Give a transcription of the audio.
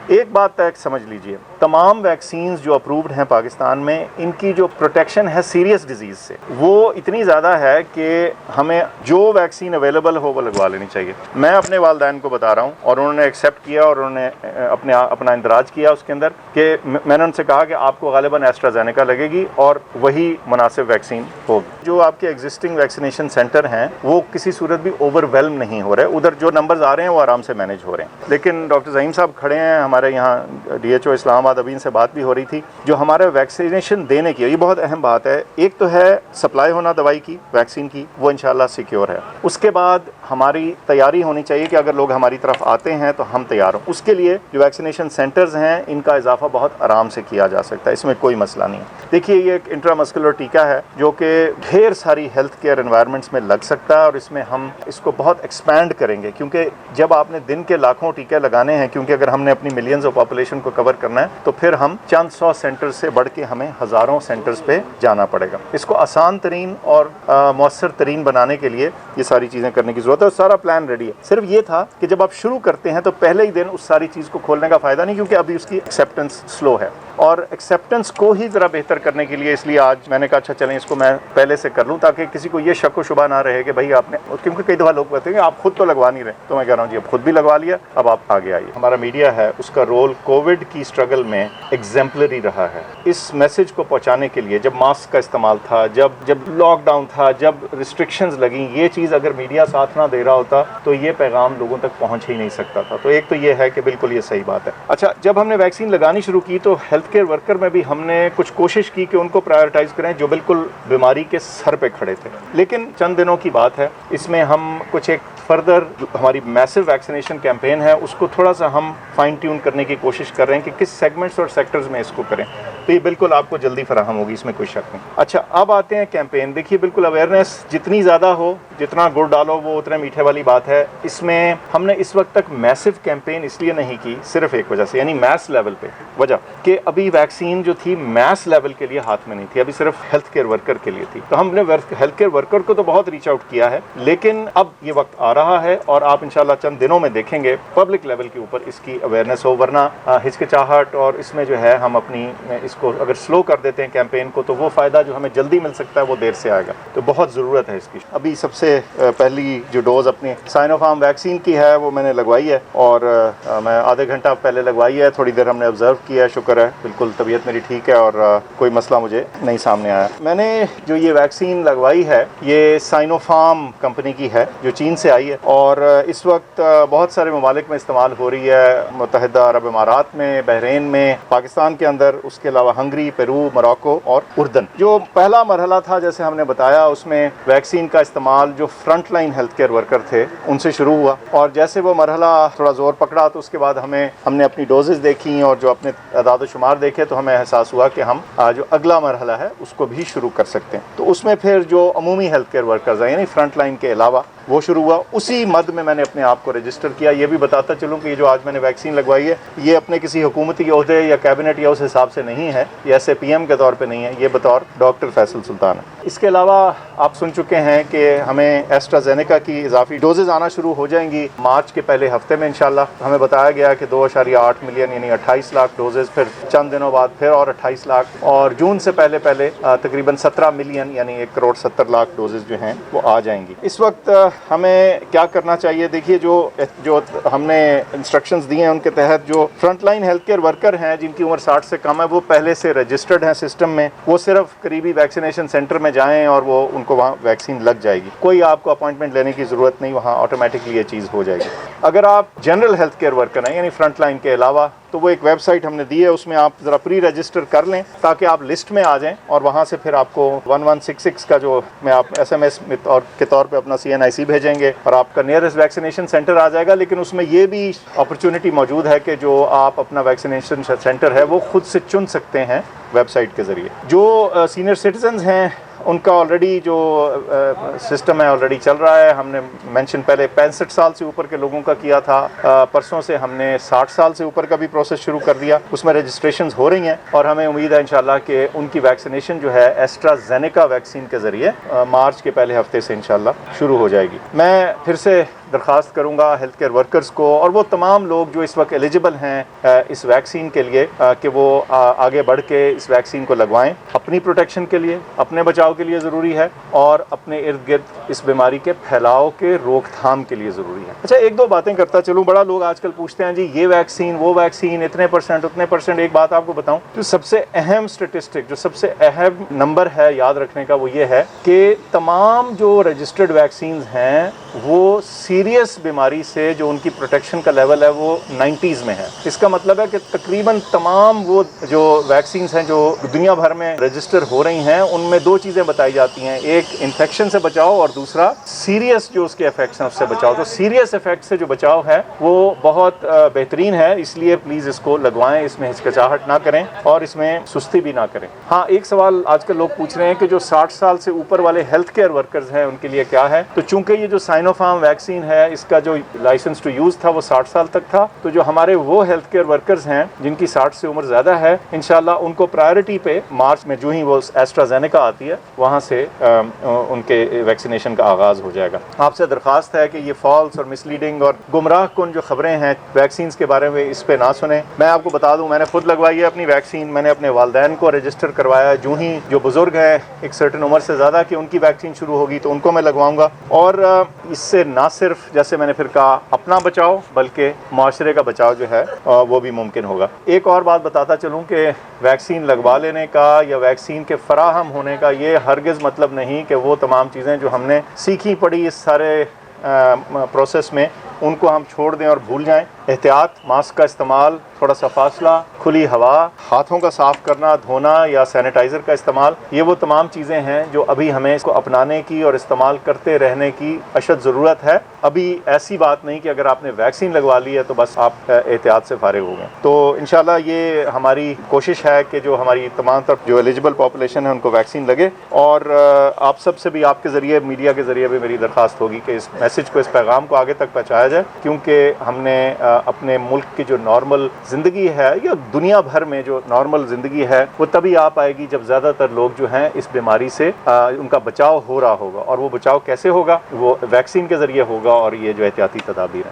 ایک بات تک سمجھ لیجئے، تمام ویکسینز جو اپرووڈ ہیں پاکستان میں، ان کی جو پروٹیکشن ہے سیریس ڈیزیز سے وہ اتنی زیادہ ہے کہ ہمیں جو ویکسین اویلیبل ہو وہ لگوا لینی چاہیے۔ میں اپنے والدین کو بتا رہا ہوں اور انہوں نے ایکسیپٹ کیا اور انہوں نے اپنا اندراج کیا اس کے اندر کہ میں نے ان سے کہا کہ آپ کو غالباً ایسٹرازینیکا لگے گی اور وہی مناسب ویکسین ہوگی۔ جو آپ کے ایگزسٹنگ ویکسینیشن سینٹر ہیں وہ کسی صورت بھی اوور ویلم نہیں ہو رہے، ادھر جو نمبرز آ رہے ہیں وہ آرام سے مینیج ہو رہے ہیں۔ لیکن ڈاکٹر ظہیم صاحب کھڑے ہیں ہمارے یہاں DHO اسلام آباد، ابھی ان سے بات بھی ہو رہی تھی، جو ہمارے ویکسینیشن دینے کی، یہ بہت اہم بات ہے، ایک تو ہے سپلائی ہونا دوائی کی، ویکسین کی، وہ انشاءاللہ سیکیور ہے۔ اس کے بعد ہماری تیاری ہونی چاہیے کہ اگر لوگ ہماری طرف آتے ہیں تو ہم تیار ہوں۔ اس کے لیے جو ویکسینیشن سینٹرز ہیں ان کا اضافہ بہت آرام سے کیا جا سکتا ہے، اس میں کوئی مسئلہ نہیں ہے۔ دیکھیے یہ ایک انٹرامسکولر ٹیکہ ہے جو کہ ڈھیر ساری ہیلتھ کیئر انوائرمنٹس میں لگ سکتا ہے اور اس میں ہم اس کو بہت ایکسپینڈ کریں گے، کیونکہ جب آپ نے دن کے لاکھوں ٹیکے لگانے ہیں، کیونکہ اگر ہم نے اپنی ملینز آف پاپولیشن کو کور کرنا ہے تو پھر ہم چند سو سینٹر سے بڑھ کے ہمیں ہزاروں سینٹرز پہ جانا پڑے گا۔ اس کو آسان ترین اور مؤثر ترین بنانے کے لیے یہ ساری چیزیں کرنے کی ضرورت ہے، اور سارا پلان ریڈی ہے۔ صرف یہ تھا کہ جب آپ شروع کرتے ہیں تو پہلے ہی دن اس ساری چیز کو کھولنے کا فائدہ نہیں، کیونکہ ابھی اس کی ایکسیپٹنس سلو ہے، اور ایکسیپٹنس کو ہی ذرا بہتر کرنے کے لیے اس لیے آج میں نے کہا اچھا چلیں اس کو میں پہلے سے کر لوں تاکہ کسی کو یہ شک و شبہ نہ رہے کہ بھائی آپ نے، کیونکہ کئی دفعہ لوگ کہتے ہیں کہ آپ خود تو لگوا نہیں رہے، تو میں کہہ رہا ہوں جی اب خود بھی لگوا لیا، اب آپ آگے آئیے۔ ہمارا میڈیا ہے، اس کا رول کووڈ کی اسٹرگل میں ایگزمپلری رہا ہے۔ اس میسج کو پہنچانے کے لیے جب ماسک کا استعمال تھا، جب لاک ڈاؤن تھا، جب ریسٹرکشنز لگیں، یہ چیز اگر میڈیا ساتھ نہ دے رہا ہوتا تو یہ پیغام لوگوں تک پہنچ ہی نہیں سکتا تھا۔ تو ایک تو یہ ہے کہ بالکل یہ صحیح بات ہے۔ اچھا، جب ہم نے ویکسین لگانی شروع کی تو ہیلتھ کیئر ورکر میں بھی ہم نے کچھ کوشش کی کہ ان کو پرائیورٹائز کریں جو بالکل بیماری کے سر پہ کھڑے تھے، لیکن چند دنوں کی بات ہے، اس میں ہم کچھ ایک فردر ہماری میسو ویکسینیشن کیمپین ہے اس کو تھوڑا سا ہم فائن ٹیون کرنے کی کوشش کر رہے ہیں کہ کس سیگمنٹس اور سیکٹرز میں اس کو کریں، تو یہ بالکل آپ کو جلدی فراہم ہوگی، اس میں کوئی شک نہیں۔ اچھا، اب آتے ہیں کیمپین۔ دیکھیے بالکل اویئرنیس جتنی زیادہ ہو، جتنا گڑ ڈالو وہ اتنے میٹھے والی بات ہے۔ اس میں ہم نے اس وقت تک میسو کیمپین اس لیے نہیں کی، صرف ایک وجہ سے، یعنی میس لیول پہ، وجہ کہ ابھی ویکسین جو تھی میس لیول کے لیے ہاتھ میں نہیں تھی، ابھی صرف ہیلتھ کیئر ورکر کے لیے تھی۔ تو ہم نے ہیلتھ کیئر ورکر کو تو بہت ریچ آؤٹ کیا ہے، لیکن اب یہ وقت آ رہا ہے اور آپ انشاءاللہ چند دنوں میں دیکھیں گے پبلک لیول کے اوپر اس کی اویئرنیس ہو، ورنہ ہچکچاہٹ اور اس میں جو ہے ہم اپنی اس کو اگر سلو کر دیتے ہیں کیمپین کو تو وہ فائدہ جو ہمیں جلدی مل سکتا ہے وہ دیر سے آئے گا، تو بہت ضرورت ہے اس کی۔ ابھی سب سے پہلی جو ڈوز اپنی سائنو فارم ویکسین کی ہے وہ میں نے لگوائی ہے، اور میں آدھے گھنٹہ پہلے لگوائی ہے، تھوڑی دیر ہم نے آبزرو کیا ہے، شکر ہے بالکل طبیعت میری ٹھیک ہے اور کوئی مسئلہ مجھے نہیں سامنے آیا۔ میں نے جو یہ ویکسین لگوائی ہے یہ سائنو فارم کمپنی کی ہے جو چین سے آئی ہے، اور اس وقت بہت سارے ممالک میں استعمال ہو رہی ہے، متحدہ عرب امارات میں، بحرین میں، پاکستان کے اندر، اس کے علاوہ ہنگری، پیرو، موراکو اور اردن۔ جو پہلا مرحلہ تھا جیسے ہم نے بتایا اس میں ویکسین کا استعمال جو front line health care worker تھے ان سے شروع ہوا، اور جیسے وہ مرحلہ تھوڑا زور پکڑا تو اس کے بعد ہم نے اپنی ڈوزز دیکھی اور جو اپنے اعداد و شمار دیکھے تو ہمیں احساس ہوا کہ ہم جو اگلا مرحلہ ہے اس کو بھی شروع کر سکتے ہیں۔ تو اس میں پھر جو عمومی ہیلتھ کیئر ورکرز ہیں یعنی فرنٹ لائن کے علاوہ وہ شروع ہوا، اسی مد میں نے اپنے آپ کو رجسٹر کیا۔ یہ بھی بتاتا چلوں کہ یہ جو آج میں نے ویکسین لگوائی ہے یہ اپنے کسی حکومتی عہدے یا کیبنٹ یا اس حساب سے نہیں ہے، یہ ایسے PM کے طور پہ نہیں ہے، یہ بطور ڈاکٹر فیصل سلطان ہے۔ اس کے علاوہ آپ سن چکے ہیں کہ ہمیں ایسٹرازینیکا کی اضافی ڈوزز آنا شروع ہو جائیں گی مارچ کے پہلے ہفتے میں انشاءاللہ۔ ہمیں بتایا گیا کہ 2.8 ملین یعنی 28 لاکھ ڈوزز، پھر چند دنوں بعد پھر اور 28 لاکھ، اور جون سے پہلے تقریباً 17 ملین یعنی 1.70 کروڑ ڈوزز جو ہیں وہ آ جائیں گی۔ اس وقت ہمیں کیا کرنا چاہیے؟ دیکھیے جو ہم نے انسٹرکشنز دی ہیں ان کے تحت جو front line health care worker ہیں جن کی عمر 60 سے کم ہے وہ پہلے سے رجسٹرڈ ہیں سسٹم میں، وہ صرف قریبی ویکسینیشن سینٹر میں جائیں اور وہ ان کو وہاں ویکسین لگ جائے گی، کوئی آپ کو اپوائنٹمنٹ لینے کی ضرورت نہیں، وہاں آٹومیٹکلی یہ چیز ہو جائے گی۔ اگر آپ جنرل ہیلتھ کیئر ورکر ہیں یعنی فرنٹ لائن کے علاوہ تو وہ ایک ویب سائٹ ہم نے دی ہے، اس میں آپ ذرا پری رجسٹر کر لیں تاکہ آپ لسٹ میں آ جائیں، اور وہاں سے پھر آپ کو 1166 کا جو میں آپ SMS کے طور پہ اپنا CNIC بھیجیں گے اور آپ کا نیئرسٹ ویکسینیشن سینٹر آ جائے گا۔ لیکن اس میں یہ بھی اپرچونٹی موجود ہے کہ جو آپ اپنا ویکسینیشن سینٹر ہے وہ خود سے چن سکتے ہیں ویب سائٹ کے ذریعے۔ جو سینئر سٹیزنز ہیں ان کا آلریڈی جو سسٹم ہے آلریڈی چل رہا ہے، ہم نے مینشن پہلے 65 سال سے اوپر کے لوگوں کا کیا تھا، پرسوں سے ہم نے 60 سال سے اوپر کا بھی پروسیس شروع کر دیا، اس میں رجسٹریشنز ہو رہی ہیں اور ہمیں امید ہے انشاءاللہ کہ ان کی ویکسینیشن جو ہے ایسٹرازینیکا ویکسین کے ذریعے مارچ کے پہلے ہفتے سے انشاءاللہ شروع ہو جائے گی۔ میں پھر سے درخواست کروں گا ہیلتھ کیئر ورکرز کو اور وہ تمام لوگ جو اس وقت ایلیجیبل ہیں اس ویکسین کے لیے کہ وہ آگے بڑھ کے اس ویکسین کو لگوائیں. اپنی پروٹیکشن کے لیے، اپنے بچاؤ کے لیے ضروری ہے اور اپنے ارد گرد اس بیماری کے پھیلاؤ کے روک تھام کے لیے ضروری ہے. اچھا، ایک دو باتیں کرتا چلوں. بڑا لوگ آج کل پوچھتے ہیں جی یہ ویکسین وہ ویکسین اتنے پرسنٹ اتنے پرسنٹ. ایک بات آپ کو بتاؤں، جو سب سے اہم اسٹیٹسٹک، جو سب سے اہم نمبر ہے یاد رکھنے کا، وہ یہ ہے کہ تمام جو رجسٹرڈ ویکسینز ہیں وہ سیریس بیماری سے جو ان کی پروٹیکشن کا لیول ہے وہ 90s میں ہے. اس کا مطلب ہے کہ تقریباً تمام وہ جو ویکسینز ہیں جو دنیا بھر میں رجسٹر ہو رہی ہیں ان میں دو چیزیں بتائی جاتی ہیں، ایک انفیکشن سے بچاؤ اور دوسرا سیریس جو اس کے افیکٹس ہیں اس سے بچاؤ. تو سیریس افیکٹ سے جو بچاؤ ہے وہ بہت بہترین ہے، اس لیے پلیز اس کو لگوائیں، اس میں ہچکچاہٹ نہ کریں اور اس میں سستی بھی نہ کریں. ہاں، ایک سوال آج کل لوگ پوچھ رہے ہیں کہ جو 60 سال سے اوپر والے ہیلتھ کیئر ورکرز ہیں ان کے لیے کیا ہے. تو چونکہ یہ جو سائنو فارم ویکسین ہے اس کا جو لائسنس ٹو یوز تھا وہ 60 سال تک تھا، تو جو ہمارے وہ ہیلتھ کیئر ورکرز ہیں جن کی 60 سے عمر زیادہ ہے، انشاءاللہ ان کو پرائرٹی پہ مارچ میں جو ہی وہ ایسٹرازینیکا آتی ہے وہاں سے ان کے ویکسینیشن کا آغاز ہو جائے گا. آپ سے درخواست ہے کہ یہ فالس اور مس لیڈنگ اور گمراہ کن جو خبریں ہیں ویکسینز کے بارے میں اس پہ نہ سنیں. میں آپ کو بتا دوں، میں نے خود لگوائی ہے اپنی ویکسین. میں نے اپنے والدین کو رجسٹر کروایا. جو ہی جو بزرگ ہیں ایک سرٹن عمر سے زیادہ کہ ان کی ویکسین شروع ہوگی تو ان کو میں لگواؤں گا. اور اس سے نہ صرف جیسے میں نے پھر کہا اپنا بچاؤ بلکہ معاشرے کا بچاؤ جو ہے وہ بھی ممکن ہوگا. ایک اور بات بتاتا چلوں کہ ویکسین لگوا لینے کا یا ویکسین کے فراہم ہونے کا یہ ہرگز مطلب نہیں کہ وہ تمام چیزیں جو ہم نے سیکھی پڑھی اس سارے پروسیس میں ان کو ہم چھوڑ دیں اور بھول جائیں. احتیاط، ماسک کا استعمال، تھوڑا سا فاصلہ، کھلی ہوا، ہاتھوں کا صاف کرنا، دھونا یا سینیٹائزر کا استعمال، یہ وہ تمام چیزیں ہیں جو ابھی ہمیں اس کو اپنانے کی اور استعمال کرتے رہنے کی اشد ضرورت ہے. ابھی ایسی بات نہیں کہ اگر آپ نے ویکسین لگوا لی ہے تو بس آپ احتیاط سے فارغ ہو گئے. تو انشاءاللہ یہ ہماری کوشش ہے کہ جو ہماری تمام طرف جو ایلیجیبل پاپولیشن ہے ان کو ویکسین لگے. اور آپ سب سے بھی، آپ کے ذریعے، میڈیا کے ذریعے بھی میری درخواست ہوگی کہ اس میسج کو، اس پیغام کو آگے تک پہنچایا جائے، کیونکہ ہم نے اپنے ملک کی جو نارمل زندگی ہے یا دنیا بھر میں جو نارمل زندگی ہے وہ تبھی آ پائے گی جب زیادہ تر لوگ جو ہیں اس بیماری سے ان کا بچاؤ ہو رہا ہوگا. اور وہ بچاؤ کیسے ہوگا؟ وہ ویکسین کے ذریعے ہوگا اور یہ جو احتیاطی تدابیر ہیں.